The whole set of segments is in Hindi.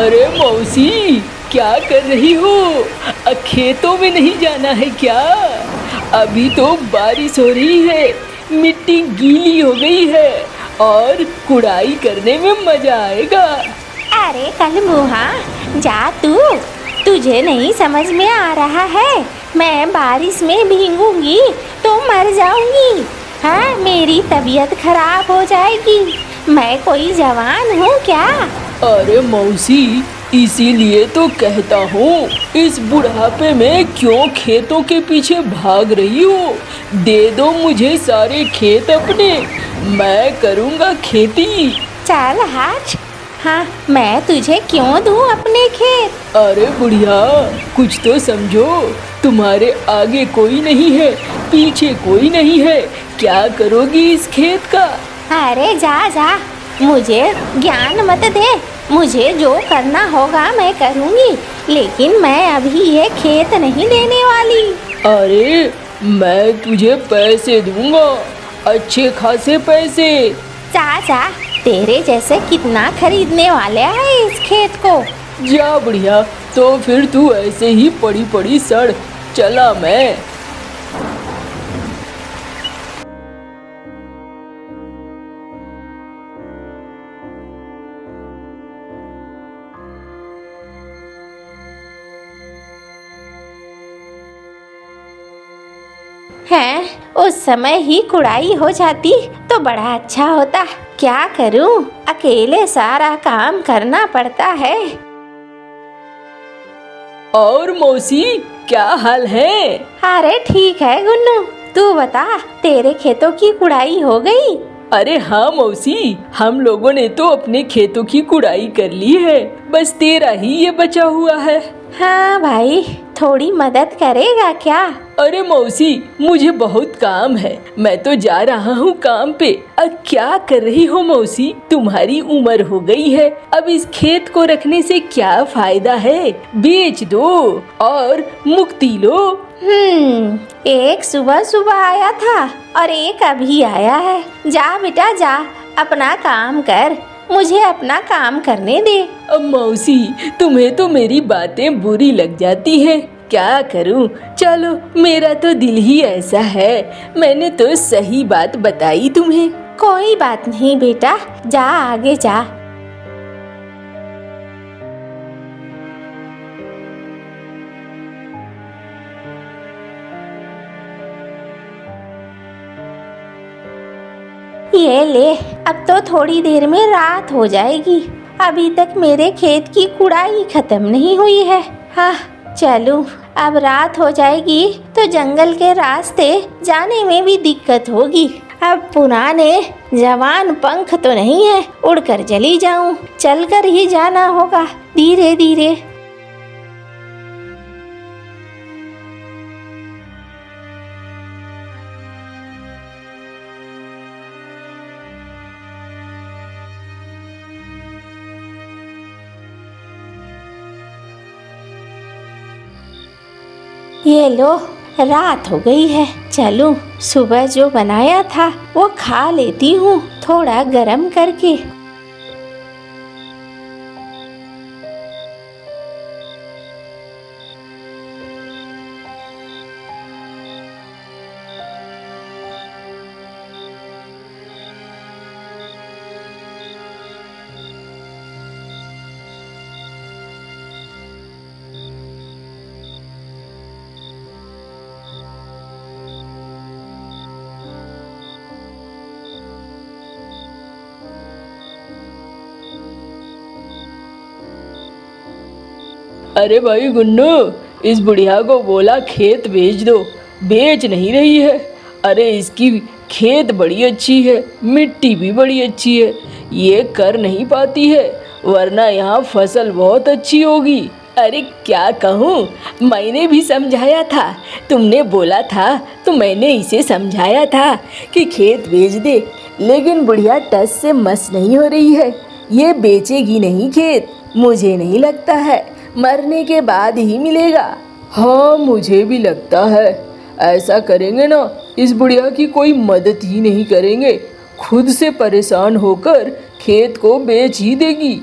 अरे मौसी, क्या कर रही हो? खेतों में नहीं जाना है क्या? अभी तो बारिश हो रही है, मिट्टी गीली हो गई है और कुड़ाई करने में मजा आएगा। अरे कलमुहा, जा तू। तुझे नहीं समझ में आ रहा है, मैं बारिश में भीगूंगी तो मर जाऊंगी। हाँ, मेरी तबीयत खराब हो जाएगी। मैं कोई जवान हूँ क्या? अरे मौसी, इसीलिए तो कहता हूँ, इस बुढ़ापे में क्यों खेतों के पीछे भाग रही हो? दे दो मुझे सारे खेत अपने, मैं करूँगा खेती। चल हट। हाँ, मैं तुझे क्यों दूँ अपने खेत? अरे बुढ़िया, कुछ तो समझो, तुम्हारे आगे कोई नहीं है, पीछे कोई नहीं है, क्या करोगी इस खेत का? अरे जा जा, मुझे ज्ञान मत दे। मुझे जो करना होगा मैं करूँगी, लेकिन मैं अभी ये खेत नहीं देने वाली। अरे मैं तुझे पैसे दूंगा, अच्छे खासे पैसे। चाचा, तेरे जैसे कितना खरीदने वाले हैं इस खेत को? जा बुढ़िया, तो फिर तू ऐसे ही पड़ी पड़ी सड़, चला मैं। हैं, उस समय ही कुड़ाई हो जाती तो बड़ा अच्छा होता। क्या करूं, अकेले सारा काम करना पड़ता है। और मौसी, क्या हाल है? अरे ठीक है गुन्नू, तू बता, तेरे खेतों की कुड़ाई हो गई? अरे हाँ मौसी, हम लोगों ने तो अपने खेतों की कुड़ाई कर ली है, बस तेरा ही ये बचा हुआ है। हाँ भाई, थोड़ी मदद करेगा क्या? अरे मौसी, मुझे बहुत काम है, मैं तो जा रहा हूँ काम पे। अब क्या कर रही हो मौसी? तुम्हारी उम्र हो गई है, अब इस खेत को रखने से क्या फायदा है? बेच दो और मुक्ति लो। एक सुबह सुबह आया था और एक अभी आया है। जा बेटा जा, अपना काम कर, मुझे अपना काम करने दे। अब मौसी, तुम्हें तो मेरी बातें बुरी लग जाती हैं, क्या करूं? चलो, मेरा तो दिल ही ऐसा है, मैंने तो सही बात बताई तुम्हें। कोई बात नहीं बेटा, जा आगे जा। ये ले, अब तो थोड़ी देर में रात हो जाएगी। अभी तक मेरे खेत की कुड़ाई खत्म नहीं हुई है। हाँ चलूं, अब रात हो जाएगी तो जंगल के रास्ते जाने में भी दिक्कत होगी। अब पुराने जवान पंख तो नहीं है, उड़कर चली जाऊं, चलकर ही जाना होगा धीरे धीरे। ये लो, रात हो गई है, चलूं सुबह जो बनाया था वो खा लेती हूँ, थोड़ा गरम करके। अरे भाई गुन्नू, इस बुढ़िया को बोला खेत बेच दो, बेच नहीं रही है। अरे इसकी खेत बड़ी अच्छी है, मिट्टी भी बड़ी अच्छी है, ये कर नहीं पाती है, वरना यहाँ फसल बहुत अच्छी होगी। अरे क्या कहूँ, मैंने भी समझाया था, तुमने बोला था तो मैंने इसे समझाया था कि खेत बेच दे, लेकिन बुढ़िया टस से मस नहीं हो रही है, ये बेचेगी नहीं खेत। मुझे नहीं लगता है, मरने के बाद ही मिलेगा। हाँ मुझे भी लगता है, ऐसा करेंगे ना, इस बुढ़िया की कोई मदद ही नहीं करेंगे, खुद से परेशान होकर खेत को बेच ही देगी।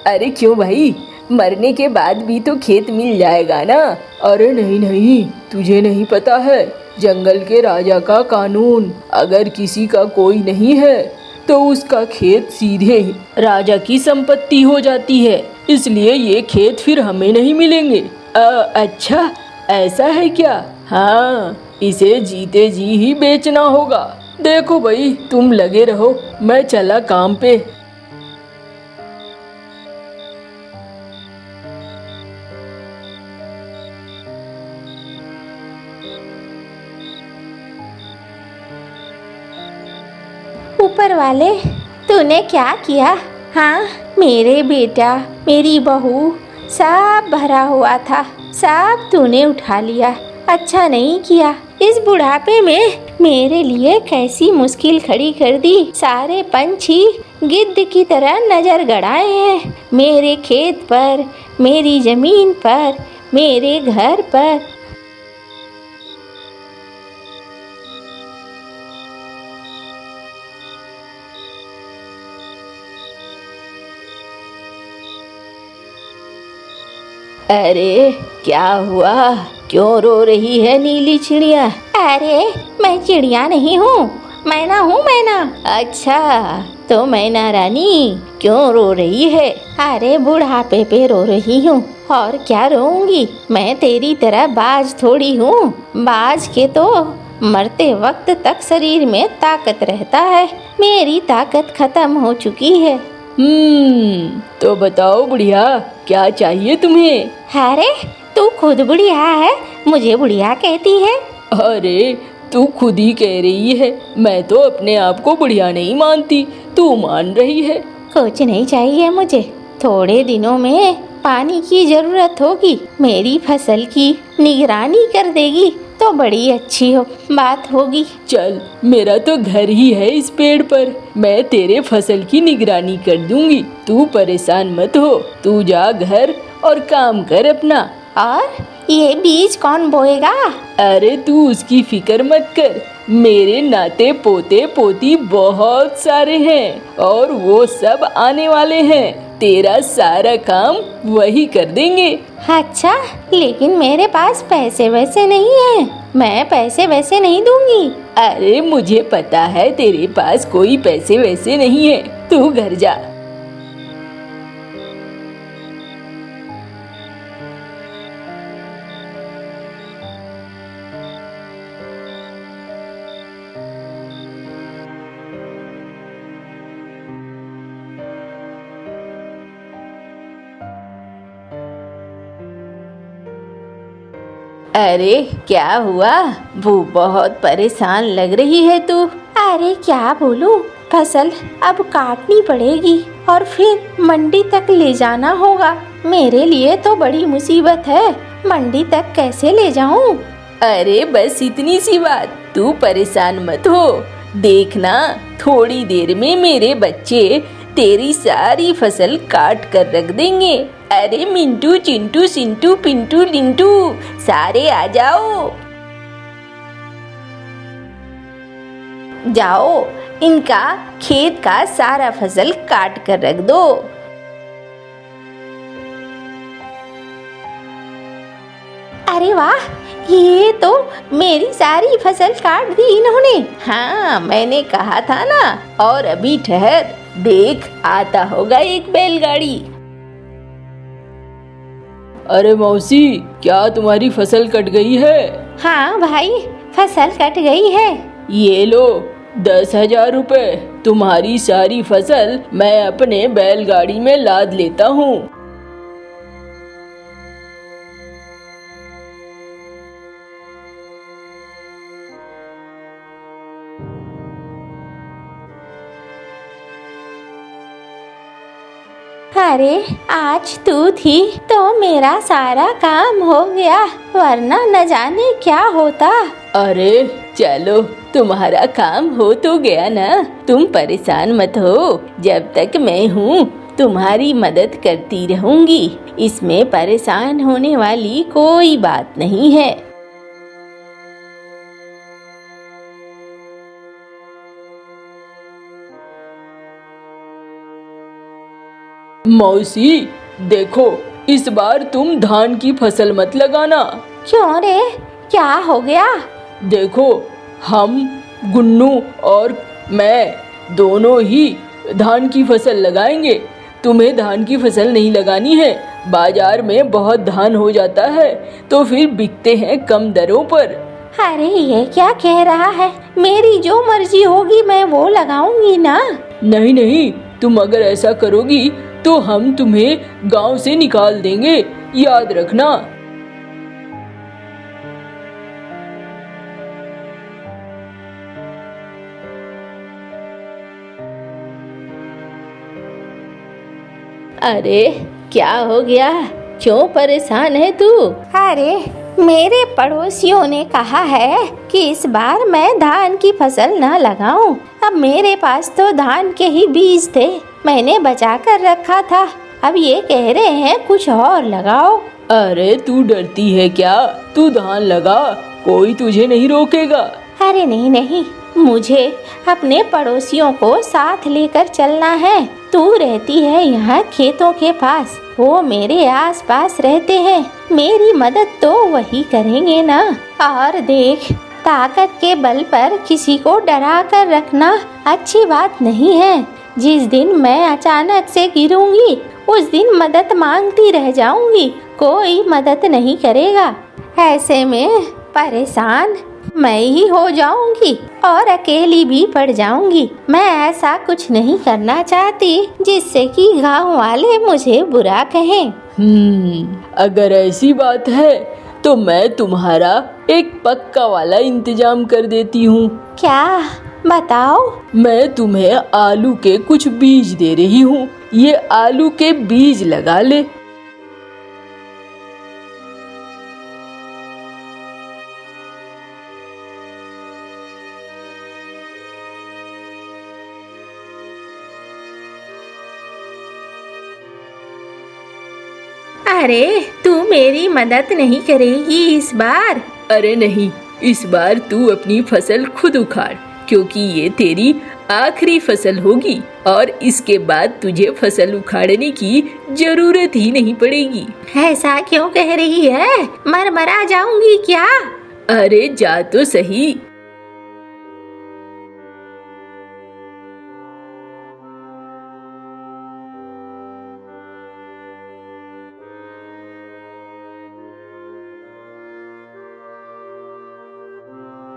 अरे क्यों भाई, मरने के बाद भी तो खेत मिल जाएगा ना। अरे नहीं नहीं, तुझे नहीं पता है जंगल के राजा का कानून, अगर किसी का कोई नहीं है तो उसका खेत सीधे राजा की संपत्ति हो जाती है, इसलिए ये खेत फिर हमें नहीं मिलेंगे। अच्छा ऐसा है क्या? हाँ, इसे जीते जी ही बेचना होगा। देखो भाई, तुम लगे रहो, मैं चला काम पे। ऊपर वाले, तूने क्या किया? हाँ, मेरे बेटा, मेरी बहू, सब भरा हुआ था, सब तूने उठा लिया। अच्छा नहीं किया। इस बुढ़ापे में मेरे लिए कैसी मुश्किल खड़ी कर दी। सारे पंछी गिद्ध की तरह नजर गड़ाए हैं मेरे खेत पर, मेरी जमीन पर, मेरे घर पर। अरे क्या हुआ, क्यों रो रही है नीली चिड़िया? अरे मैं चिड़िया नहीं हूँ, मैना हूँ, मैना। अच्छा, तो मैना रानी क्यों रो रही है? अरे बुढ़ापे पे रो रही हूँ, और क्या रोऊंगी। मैं तेरी तरह बाज थोड़ी हूँ। बाज के तो मरते वक्त तक शरीर में ताकत रहता है, मेरी ताकत खत्म हो चुकी है। तो बताओ बुढ़िया, क्या चाहिए तुम्हें? अरे तू खुद बुढ़िया है, मुझे बुढ़िया कहती है? अरे तू खुद ही कह रही है, मैं तो अपने आप को बुढ़िया नहीं मानती, तू मान रही है। कुछ नहीं चाहिए मुझे, थोड़े दिनों में पानी की जरूरत होगी, मेरी फसल की निगरानी कर देगी तो बड़ी अच्छी बात होगी। चल, मेरा तो घर ही है इस पेड़ पर, मैं तेरे फसल की निगरानी कर दूंगी, तू परेशान मत हो। तू जा घर और काम कर अपना। और ये बीज कौन बोएगा? अरे तू उसकी फिक्र मत कर, मेरे नाते पोते पोती बहुत सारे हैं और वो सब आने वाले हैं, तेरा सारा काम वही कर देंगे। अच्छा, लेकिन मेरे पास पैसे वैसे नहीं है, मैं पैसे वैसे नहीं दूंगी। अरे मुझे पता है तेरे पास कोई पैसे वैसे नहीं है, तू घर जा। अरे क्या हुआ, वो बहुत परेशान लग रही है तू। अरे क्या बोलूं, फसल अब काटनी पड़ेगी और फिर मंडी तक ले जाना होगा। मेरे लिए तो बड़ी मुसीबत है, मंडी तक कैसे ले जाऊं? अरे बस इतनी सी बात, तू परेशान मत हो, देखना थोड़ी देर में मेरे बच्चे तेरी सारी फसल काट कर रख देंगे। अरे मिंटू चिंटू सिंटू पिंटू लिंटू, सारे आ जाओ। जाओ, इनका खेत का सारा फसल काट कर रख दो। अरे वाह, ये तो मेरी सारी फसल काट दी इन्होंने। हाँ, मैंने कहा था ना। और अभी ठहर, देख आता होगा एक बैलगाड़ी। अरे मौसी, क्या तुम्हारी फसल कट गई है? हाँ भाई, फसल कट गई है। ये लो 10,000 रुपए, तुम्हारी सारी फसल मैं अपने बैलगाड़ी में लाद लेता हूँ। अरे आज तू थी तो मेरा सारा काम हो गया, वरना न जाने क्या होता। अरे चलो, तुम्हारा काम हो तो गया ना, तुम परेशान मत हो, जब तक मैं हूँ तुम्हारी मदद करती रहूंगी, इसमें परेशान होने वाली कोई बात नहीं है। मौसी देखो, इस बार तुम धान की फसल मत लगाना। क्यों रे, क्या हो गया? देखो, हम गुन्नू और मैं दोनों ही धान की फसल लगाएंगे। तुम्हें धान की फसल नहीं लगानी है। बाजार में बहुत धान हो जाता है तो फिर बिकते हैं कम दरों पर। अरे ये क्या कह रहा है? मेरी जो मर्जी होगी मैं वो लगाऊंगी ना। नहीं नहीं, तुम अगर ऐसा करोगी तो हम तुम्हें गांव से निकाल देंगे, याद रखना। अरे क्या हो गया? क्यों परेशान है तू? अरे मेरे पड़ोसियों ने कहा है कि इस बार मैं धान की फसल न लगाऊं। अब मेरे पास तो धान के ही बीज थे, मैंने बचा कर रखा था। अब ये कह रहे हैं कुछ और लगाओ। अरे तू डरती है क्या? तू धान लगा, कोई तुझे नहीं रोकेगा। अरे नहीं नहीं, मुझे अपने पड़ोसियों को साथ लेकर चलना है। तू रहती है यहाँ खेतों के पास, वो मेरे आसपास रहते हैं, मेरी मदद तो वही करेंगे ना। और देख, ताकत के बल पर किसी को डरा कर रखना अच्छी बात नहीं है। जिस दिन मैं अचानक से गिरूंगी उस दिन मदद मांगती रह जाऊंगी, कोई मदद नहीं करेगा। ऐसे में परेशान मैं ही हो जाऊंगी और अकेली भी पड़ जाऊंगी। मैं ऐसा कुछ नहीं करना चाहती जिससे कि गांव वाले मुझे बुरा कहें। अगर ऐसी बात है तो मैं तुम्हारा एक पक्का वाला इंतजाम कर देती हूँ। क्या? बताओ। मैं तुम्हें आलू के कुछ बीज दे रही हूँ, ये आलू के बीज लगा ले। अरे तू मेरी मदद नहीं करेगी इस बार? अरे नहीं, इस बार तू अपनी फसल खुद उखाड़, क्योंकि ये तेरी आखिरी फसल होगी और इसके बाद तुझे फसल उखाड़ने की जरूरत ही नहीं पड़ेगी। ऐसा क्यों कह रही है? मरा जाऊंगी क्या? अरे जा तो सही।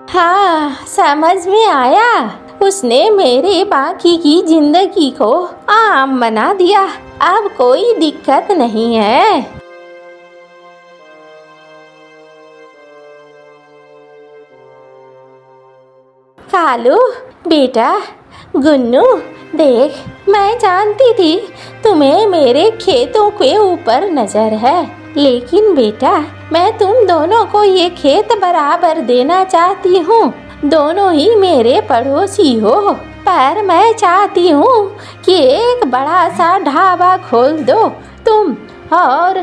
हाँ, समझ में आया। उसने मेरे बाकी की जिंदगी को आम बना दिया। अब कोई दिक्कत नहीं है। कालू बेटा, गुन्नू देख, मैं जानती थी तुम्हें मेरे खेतों के ऊपर नजर है, लेकिन बेटा मैं तुम दोनों को ये खेत बराबर देना चाहती हूँ। दोनों ही मेरे पड़ोसी हो, पर मैं चाहती हूँ कि एक बड़ा सा ढाबा खोल दो तुम, और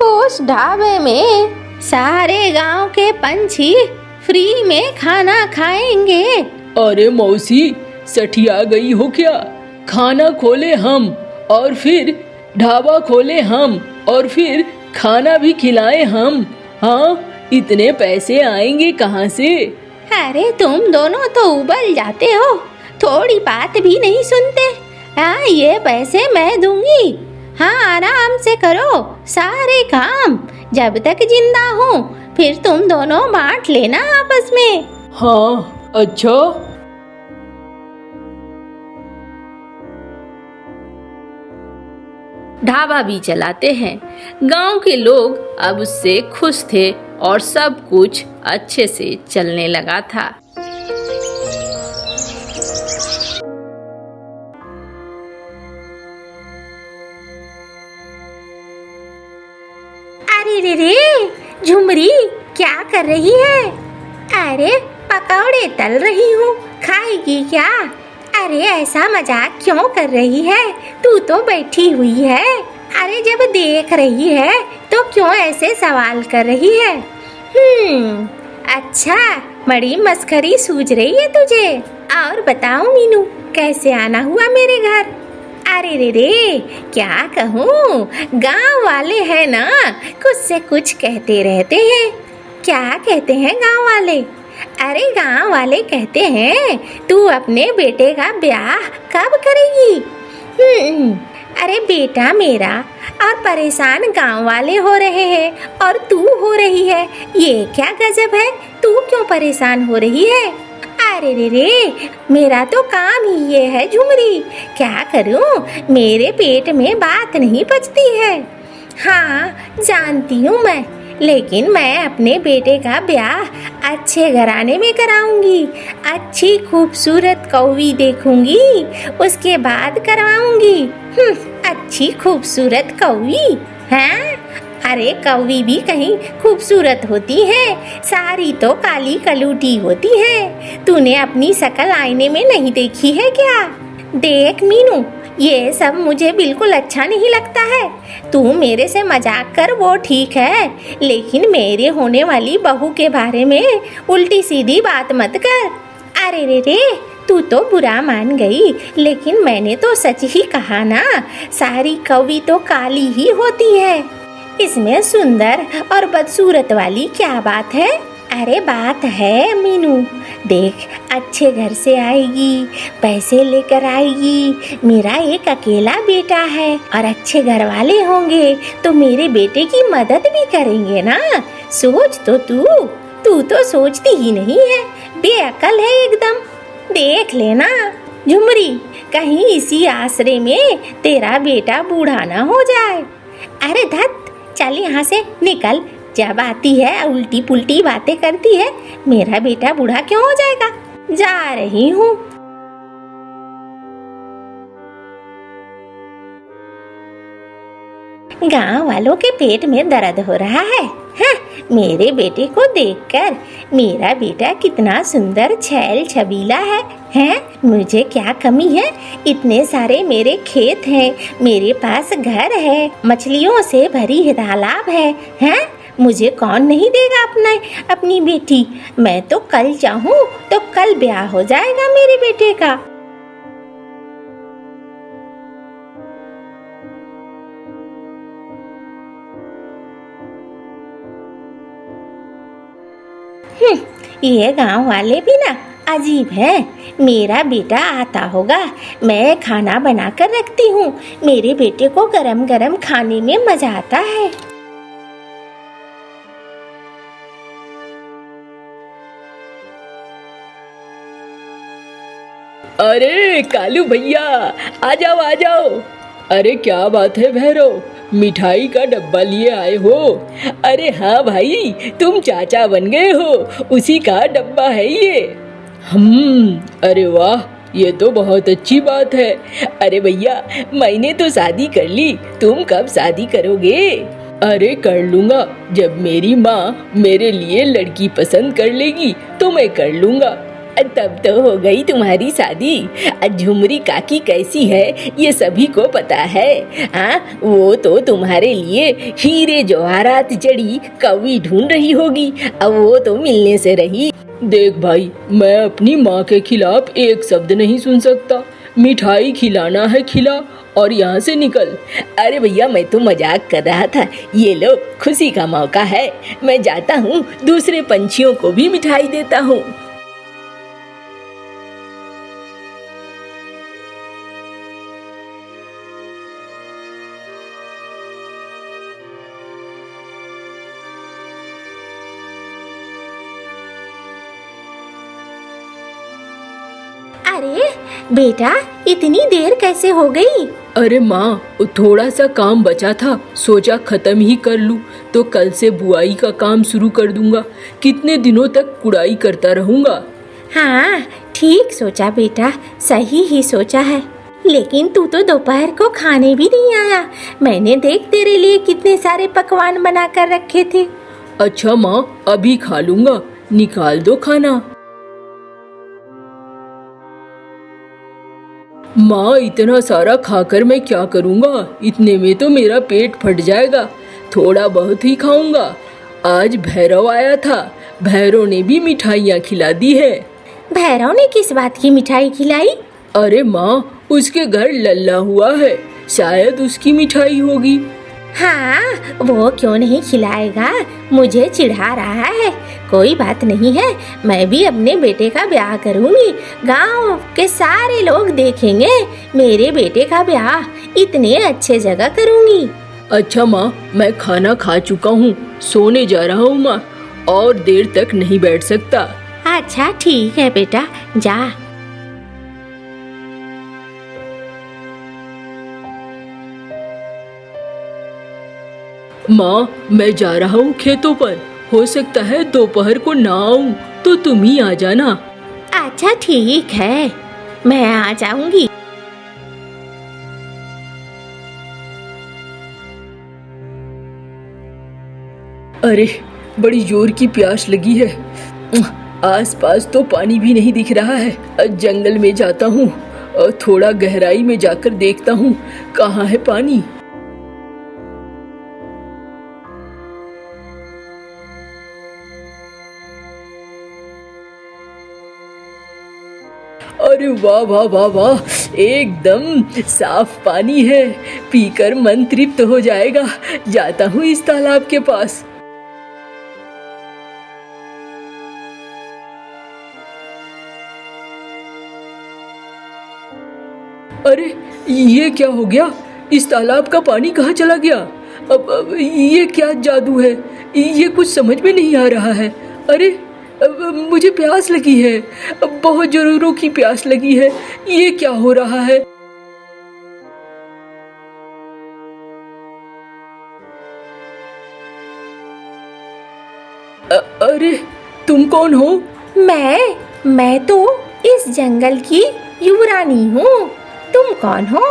उस ढाबे में सारे गांव के पंछी फ्री में खाना खाएंगे। अरे मौसी, सठिया गई हो क्या? खाना खोले हम और फिर ढाबा खोले हम और फिर खाना भी खिलाए हम। हाँ, इतने पैसे आएंगे कहाँ से? अरे तुम दोनों तो उबल जाते हो, थोड़ी बात भी नहीं सुनते। हाँ, ये पैसे मैं दूंगी। हाँ, आराम से करो सारे काम, जब तक जिंदा हूँ, फिर तुम दोनों बांट लेना आपस में। हाँ, अच्छा। ढाबा भी चलाते हैं। गांव के लोग अब उससे खुश थे और सब कुछ अच्छे से चलने लगा था। अरे रे, झुमरी क्या कर रही है? अरे पकौड़े तल रही हूँ, खाएगी क्या? अरे ऐसा मजाक क्यों कर रही है? तू तो बैठी हुई है। अरे जब देख रही है तो क्यों ऐसे सवाल कर रही है? अच्छा, बड़ी मस्करी सूझ रही है तुझे। और बताओ मीनू, कैसे आना हुआ मेरे घर? अरे रे रे, क्या कहूँ, गांव वाले हैं ना, कुछ से कुछ कहते रहते हैं। क्या कहते हैं गांव वाले? अरे गांव वाले कहते हैं तू अपने बेटे का ब्याह कब करेगी? अरे बेटा मेरा और परेशान गांव वाले हो रहे हैं और तू हो रही है, ये क्या गजब है? तू क्यों परेशान हो रही है? अरे रे रे, मेरा तो काम ही ये है झुमरी, क्या करूं, मेरे पेट में बात नहीं पचती है। हाँ जानती हूँ मैं, लेकिन मैं अपने बेटे का ब्याह अच्छे घराने में कराऊंगी, अच्छी खूबसूरत कौवी देखूंगी, उसके बाद करवाऊंगी। अच्छी खूबसूरत कौवी हैं? अरे कौवी भी कहीं खूबसूरत होती है, सारी तो काली कलूटी होती है। तूने अपनी शक्ल आईने में नहीं देखी है क्या? देख मीनू, ये सब मुझे बिल्कुल अच्छा नहीं लगता है। तू मेरे से मजाक कर वो ठीक है, लेकिन मेरे होने वाली बहू के बारे में उल्टी सीधी बात मत कर। अरे रे रे, तू तो बुरा मान गई, लेकिन मैंने तो सच ही कहा ना, सारी कौवी तो काली ही होती है। इसमें सुंदर और बदसूरत वाली क्या बात है? अरे बात है मीनू, देख अच्छे घर से आएगी, पैसे लेकर आएगी, मेरा एक अकेला बेटा है और अच्छे घर वाले होंगे तो मेरे बेटे की मदद भी करेंगे ना। सोच तो तू तो सोचती ही नहीं है, बेअकल है एकदम। देख लेना झुमरी, कहीं इसी आसरे में तेरा बेटा बूढ़ा ना हो जाए। अरे धत, चल यहाँ से निकल, जब आती है उल्टी पुल्टी बातें करती है। मेरा बेटा बूढ़ा क्यों हो जाएगा? जा रही हूँ। गांव वालों के पेट में दर्द हो रहा है। मेरे बेटे को देखकर, मेरा बेटा कितना सुंदर छैल छबीला है? मुझे क्या कमी है? इतने सारे मेरे खेत हैं, मेरे पास घर है, मछलियों से भरी तालाब है? मुझे कौन नहीं देगा अपनी बेटी? मैं तो कल चाहूँ तो कल ब्याह हो जाएगा मेरे बेटे का। ये गांव वाले भी ना अजीब है। मेरा बेटा आता होगा, मैं खाना बनाकर रखती हूँ, मेरे बेटे को गरम गरम खाने में मजा आता है। अरे कालू भैया, आ जाओ। अरे क्या बात है भैरव, मिठाई का डब्बा लिए आए हो? अरे हाँ भाई, तुम चाचा बन गए हो, उसी का डब्बा है ये। अरे वाह, ये तो बहुत अच्छी बात है। अरे भैया, मैंने तो शादी कर ली, तुम कब शादी करोगे? अरे कर लूँगा, जब मेरी माँ मेरे लिए लड़की पसंद कर लेगी तो मैं कर लूँगा। तब तो हो गई तुम्हारी शादी। झुमरी काकी कैसी है ये सभी को पता है। वो तो तुम्हारे लिए हीरे जवाहरात जड़ी कौवी ढूंढ रही होगी, अब वो तो मिलने से रही। देख भाई, मैं अपनी माँ के खिलाफ एक शब्द नहीं सुन सकता। मिठाई खिलाना है खिला और यहाँ से निकल। अरे भैया, मैं तो मजाक कर रहा था, ये लो खुशी का मौका है, मैं जाता हूँ, दूसरे पंछियों को भी मिठाई देता हूँ। अरे बेटा, इतनी देर कैसे हो गई? अरे माँ, थोड़ा सा काम बचा था, सोचा खत्म ही कर लूँ, तो कल से बुआई का काम शुरू कर दूंगा। कितने दिनों तक कुड़ाई करता रहूंगा। हाँ ठीक सोचा बेटा, सही ही सोचा है। लेकिन तू तो दोपहर को खाने भी नहीं आया। मैंने देख तेरे लिए कितने सारे पकवान बना कर रखे थे। अच्छा माँ, अभी खा लूंगा, निकाल दो खाना। माँ, इतना सारा खाकर मैं क्या करूँगा? इतने में तो मेरा पेट फट जाएगा। थोड़ा बहुत ही खाऊंगा। आज भैरव आया था, भैरव ने भी मिठाइयाँ खिला दी है। भैरव ने किस बात की मिठाई खिलाई? अरे माँ, उसके घर लल्ला हुआ है, शायद उसकी मिठाई होगी। हाँ, वो क्यों नहीं खिलाएगा, मुझे चिढ़ा रहा है। कोई बात नहीं है, मैं भी अपने बेटे का ब्याह करूंगी। गांव के सारे लोग देखेंगे मेरे बेटे का ब्याह, इतने अच्छे जगह करूंगी। अच्छा माँ, मैं खाना खा चुका हूँ, सोने जा रहा हूँ माँ, और देर तक नहीं बैठ सकता। अच्छा ठीक है बेटा, जा। माँ, मैं जा रहा हूँ खेतों पर, हो सकता है दोपहर को ना आऊँ तो तुम ही आ जाना। अच्छा ठीक है, मैं आ जाऊंगी। अरे, बड़ी जोर की प्यास लगी है। आसपास तो पानी भी नहीं दिख रहा है। जंगल में जाता हूँ, थोड़ा गहराई में जाकर देखता हूँ कहाँ है पानी। अरे वाह वाह वाह वाह, एकदम साफ पानी है, पीकर मन तृप्त हो जाएगा। जाता हूँ इस तालाब के पास। अरे, ये क्या हो गया? इस तालाब का पानी कहाँ चला गया? अब ये क्या जादू है? ये कुछ समझ में नहीं आ रहा है। अरे, अब मुझे प्यास लगी है, अब बहुत जोरों की प्यास लगी है। ये क्या हो रहा है? अरे, तुम कौन हो? मैं तो इस जंगल की युवरानी हूँ। तुम कौन हो?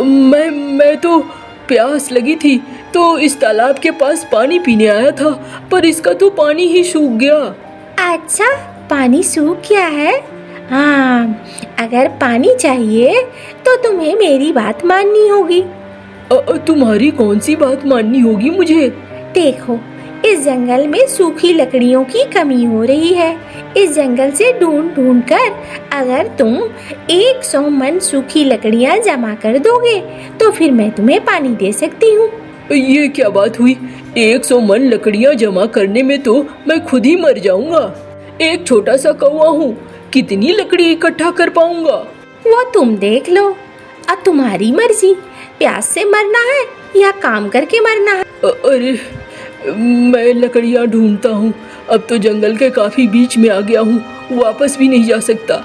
मैं तो प्यास लगी थी तो इस तालाब के पास पानी पीने आया था, पर इसका तो पानी ही सूख गया। अच्छा, पानी सूख गया है। हाँ, अगर पानी चाहिए तो तुम्हें मेरी बात माननी होगी। तुम्हारी कौन सी बात माननी होगी मुझे? देखो, इस जंगल में सूखी लकड़ियों की कमी हो रही है। इस जंगल से ढूंढ ढूंढ कर अगर तुम 100 मन सूखी लकड़ियां जमा कर दोगे तो फिर मैं तुम्हें पानी दे सकती हूँ। ये क्या बात हुई? 100 मन लकड़ियां जमा करने में तो मैं खुद ही मर जाऊंगा। एक छोटा सा कौवा हूँ, कितनी लकड़ी इकट्ठा कर पाऊंगा? वो तुम देख लो, अब तुम्हारी मर्जी, प्यास से मरना है या काम करके मरना है। अरे, मैं लकड़ियां ढूंढता हूँ, अब तो जंगल के काफी बीच में आ गया हूँ, वापस भी नहीं जा सकता।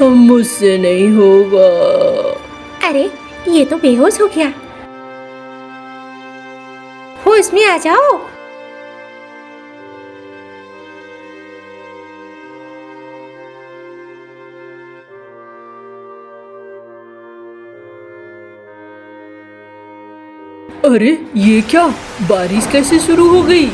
मुझसे नहीं होगा। अरे, ये तो बेहोश हो गया। होश में आ जाओ। अरे, ये क्या? बारिश कैसे शुरू हो गई?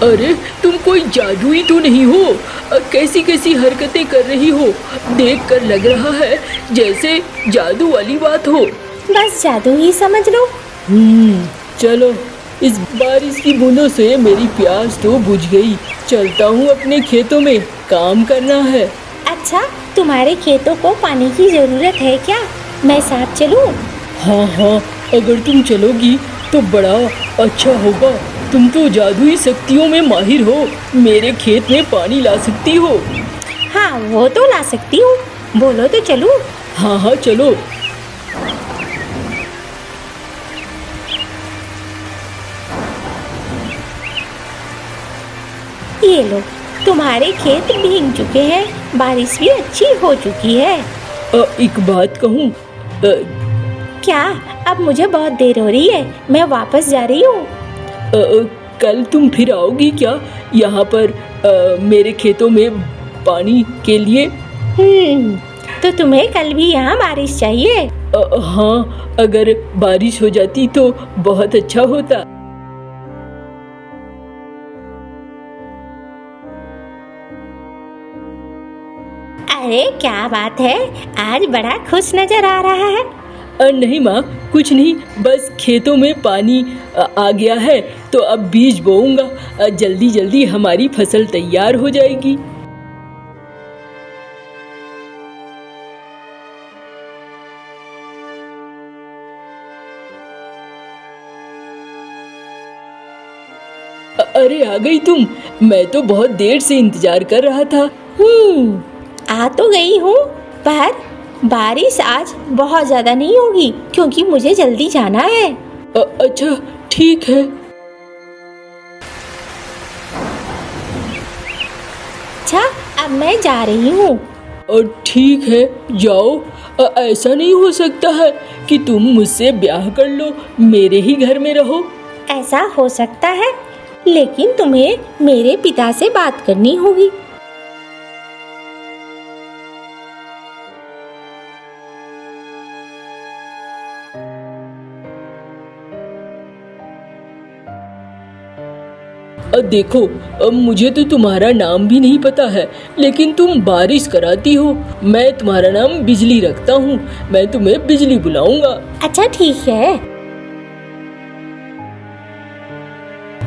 अरे, तुम कोई जादुई तो नहीं हो? कैसी कैसी हरकतें कर रही हो? देखकर लग रहा है जैसे जादू वाली बात हो। बस जादू ही समझ लो। चलो, इस बारिश की बूंदों से मेरी प्यास तो बुझ गई। चलता हूँ अपने खेतों में, काम करना है। अच्छा, तुम्हारे खेतों को पानी की जरूरत है क्या? मैं साथ चलूं? हाँ हाँ, अगर तुम चलोगी तो बड़ा अच्छा होगा। तुम तो जादुई शक्तियों में माहिर हो, मेरे खेत में पानी ला सकती हो। हाँ, वो तो ला सकती हूँ। बोलो तो चलूं? हाँ हाँ, चलो। ये लो, तुम्हारे खेत भीग चुके हैं, बारिश भी अच्छी हो चुकी है। एक बात कहूँ? क्या? अब मुझे बहुत देर हो रही है, मैं वापस जा रही हूँ। कल तुम फिर आओगी क्या यहाँ पर मेरे खेतों में पानी के लिए? तो तुम्हें कल भी यहाँ बारिश चाहिए? हाँ, अगर बारिश हो जाती तो बहुत अच्छा होता। अरे क्या बात है, आज बड़ा खुश नजर आ रहा है। नहीं माँ, कुछ नहीं, बस खेतों में पानी आ गया है तो अब बीज बोऊंगा। जल्दी जल्दी हमारी फसल तैयार हो जाएगी। अरे आ गई तुम, मैं तो बहुत देर से इंतजार कर रहा था। आ तो गई हूँ, पर बारिश आज बहुत ज्यादा नहीं होगी क्योंकि मुझे जल्दी जाना है। अच्छा ठीक है। अच्छा, अब मैं जा रही हूँ। और ठीक है, जाओ। ऐसा नहीं हो सकता है कि तुम मुझसे ब्याह कर लो, मेरे ही घर में रहो। ऐसा हो सकता है, लेकिन तुम्हें मेरे पिता से बात करनी होगी। देखो, अब मुझे तो तुम्हारा नाम भी नहीं पता है, लेकिन तुम बारिश कराती हो। मैं तुम्हारा नाम बिजली रखता हूँ, मैं तुम्हें बिजली बुलाऊंगा। अच्छा ठीक है।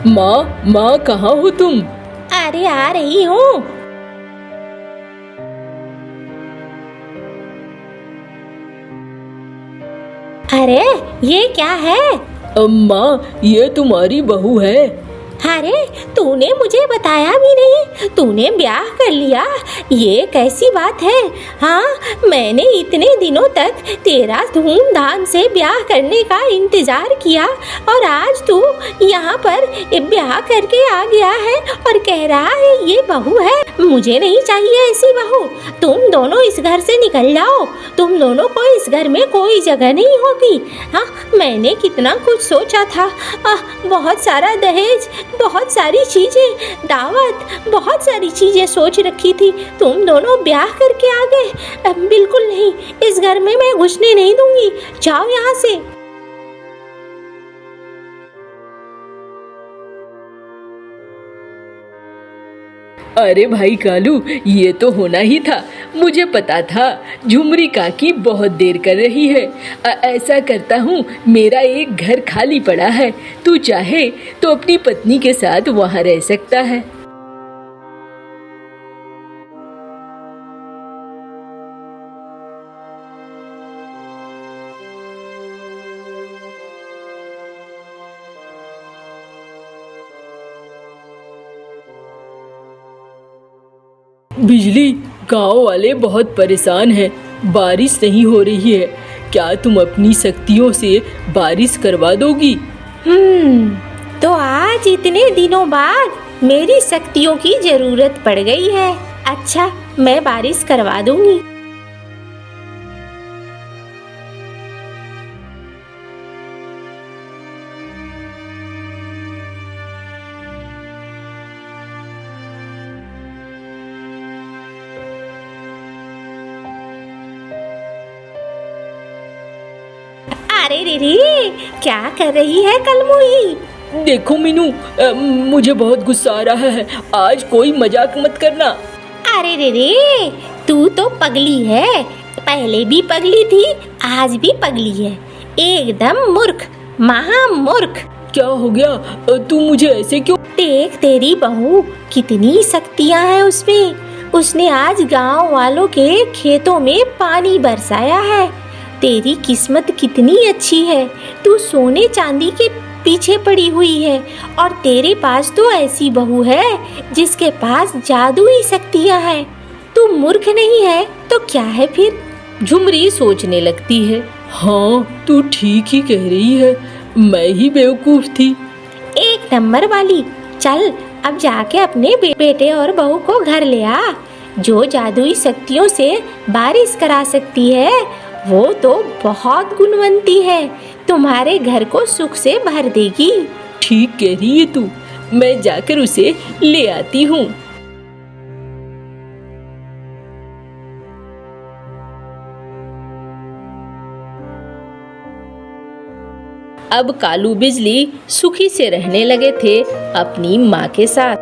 माँ कहाँ हो तुम? अरे आ रही हूँ। अरे ये क्या है? माँ, ये तुम्हारी बहू है। अरे तूने मुझे बताया भी नहीं, तूने ब्याह कर लिया, ये कैसी बात है? हाँ, मैंने इतने दिनों तक तेरा धूमधाम से ब्याह करने का इंतजार किया और आज तू यहाँ पर ब्याह करके आ गया है और कह रहा है ये बहू है। मुझे नहीं चाहिए ऐसी बहू। तुम दोनों इस घर से निकल जाओ, तुम दोनों को इस घर में कोई जगह नहीं होगी। हाँ, मैंने कितना कुछ सोचा था, बहुत सारा दहेज, बहुत सारी चीजें, दावत, बहुत सारी चीजें सोच रखी थी। तुम दोनों ब्याह करके आ गए। बिल्कुल नहीं, इस घर में मैं घुसने नहीं दूंगी। जाओ यहाँ से। अरे भाई कालू, ये तो होना ही था, मुझे पता था झुमरी काकी बहुत देर कर रही है। ऐसा करता हूँ, मेरा एक घर खाली पड़ा है, तू चाहे तो अपनी पत्नी के साथ वहाँ रह सकता है। बिजली, गांव वाले बहुत परेशान हैं, बारिश नहीं हो रही है। क्या तुम अपनी शक्तियों से बारिश करवा दोगी? तो आज इतने दिनों बाद मेरी शक्तियों की जरूरत पड़ गई है। अच्छा, मैं बारिश करवा दूंगी। अरे रे, क्या कर रही है कलमुई? देखो मीनू, मुझे बहुत गुस्सा आ रहा है, आज कोई मजाक मत करना। अरे रे, तू तो पगली है, पहले भी पगली थी, आज भी पगली है, एकदम मूर्ख, महामूर्ख। क्या हो गया? तू मुझे ऐसे क्यों? देख तेरी बहू, कितनी शक्तियां हैं उसमें। उसने आज गांव वालों के खेतों में पानी बरसाया है। तेरी किस्मत कितनी अच्छी है, तू सोने चांदी के पीछे पड़ी हुई है और तेरे पास तो ऐसी बहू है जिसके पास जादुई शक्तियां हैं। तू मूर्ख नहीं है तो क्या है फिर? झुमरी सोचने लगती है। हाँ, तू ठीक ही कह रही है, मैं ही बेवकूफ थी। एक नंबर वाली। चल अब जाके अपने बेटे और बहू को घर ले आ। जो जादुई शक्तियों से बारिश करा सकती है वो तो बहुत गुणवंती है, तुम्हारे घर को सुख से भर देगी। ठीक कह रही है तू, मैं जाकर उसे ले आती हूँ। अब कालू बिजली सुखी से रहने लगे थे अपनी माँ के साथ।